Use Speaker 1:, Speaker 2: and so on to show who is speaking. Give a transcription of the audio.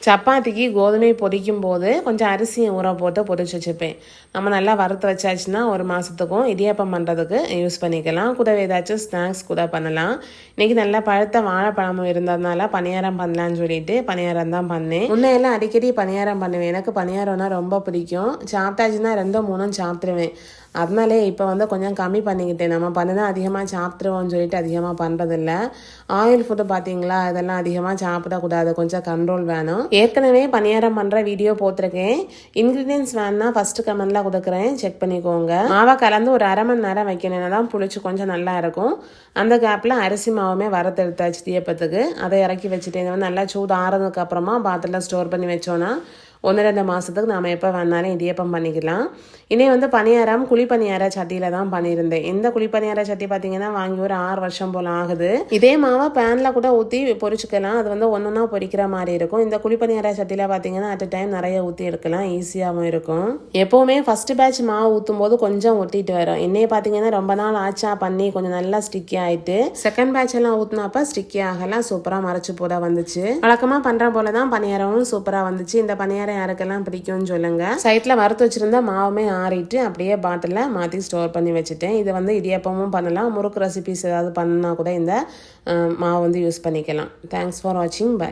Speaker 1: சப்பாத்திக்கு கோதுமை பொரிக்கும் போது கொஞ்சம் அரிசியை ஊற போட்டு பொரிச்சு வச்சுப்பேன். நம்ம நல்லா வறுத்து வச்சாச்சுன்னா 1 மாதத்துக்கும் இடியாப்பம் பண்ணுறதுக்கு யூஸ் பண்ணிக்கலாம். கூடவே ஏதாச்சும் ஸ்நாக்ஸ் கூட பண்ணலாம். இன்றைக்கி நல்லா பழுத்த வாழைப்பழமும் இருந்ததுனால பணியாரம் பண்ணலான்னு சொல்லிட்டு பணியாரம் தான் பண்ணேன். முன்னையெல்லாம் அடிக்கடி பணியாரம் பண்ணுவேன். எனக்கு பணியாரம்னா ரொம்ப பிடிக்கும். சாப்பிட்டாச்சுன்னா 2-3 சாப்பிட்ருவேன். அதனாலே இப்போ வந்து கொஞ்சம் கம்மி பண்ணிக்கிட்டேன். நம்ம பண்ணுனா அதிகமாக சாப்பிட்ருவோம்னு சொல்லிட்டு அதிகமாக பண்ணுறதில்ல. ஆயில் ஃபுட்டு பார்த்தீங்களா, இதெல்லாம் அதிகமாக சாப்பிடக்கூடாது, கொஞ்சம் கண்ட்ரோல் வேணும். ஏற்கனவே பணியாரம் பண்ணுற வீடியோ போட்டிருக்கேன். இன்க்ரீடியன்ஸ் வேணுன்னா ஃபஸ்ட்டு கமெண்டில் கொடுக்குறேன், செக் பண்ணிக்கோங்க. மாவை கலந்து ஒரு 1/2 மணி நேரம் வைக்கணும்னா தான் புளிச்சு கொஞ்சம் நல்லா இருக்கும். அந்த கேப்பில் அரிசி மாவுமே வறுத்தெடுத்தாச்சு தீயப்பத்துக்கு. அதை இறக்கி வச்சுட்டு இதை நல்லா சூடு ஆறுனதுக்கு அப்புறமா பாத்திரத்தில் ஸ்டோர் பண்ணி வச்சோன்னா 1-2 மாதத்துக்கு நாம் எப்போ வேணாலும் இடியப்பம் பண்ணிக்கலாம். இனி வந்து பணியாரம் குழி பணியார சட்டியில் தான் பண்ணியிருந்தேன். இந்த குழி பணியார சட்டி பார்த்தீங்கன்னா வாங்கி ஒரு 6 வருஷம் போல் ஆகுது. இதே மாவை பேனில் கூட ஊற்றி பொரிச்சுக்கலாம். அது வந்து ஒன்றுனா பொரிக்கிற மாதிரி இருக்கும். இந்த குழி பணியார சட்டியில் பார்த்தீங்கன்னா அட் டைம் நிறைய ஊற்றி எடுக்கலாம், ஈஸியாகவும் இருக்கும். எப்போவுமே ஃபஸ்ட்டு பேட்ச் மாவு ஊற்றும் போது கொஞ்சம் ஒட்டிட்டு வரும். என்னையே பார்த்தீங்கன்னா ரொம்ப நாள் ஆச்சா பண்ணி கொஞ்சம் நல்லா ஸ்டிக்கி ஆகிட்டு செகண்ட் பேட்ச் எல்லாம் ஊற்றினப்ப ஸ்டிக்கி ஆகலாம், சூப்பராக மறைச்சு போட வந்துச்சு. வழக்கமாக பண்ணுற போல தான் பணியாரமும் சூப்பராக வந்துச்சு. இந்த பணியாரம் யாருக்கெல்லாம் பிடிக்கும்னு சொல்லுங்க. சைட்ல வறுத்து வச்சிருந்தா மாவுமே ஆறிட்டு அப்படியே பாட்டில மாற்றி ஸ்டோர் பண்ணி வச்சுட்டேன். இது வந்து இடியாப்பமும் பண்ணலாம், முறுக்கு ரெசிபிஸ் ஏதாவது பண்ணா கூட இந்த மாவு வந்து யூஸ் பண்ணிக்கலாம். தேங்க்ஸ் ஃபார் வாட்சிங். பை.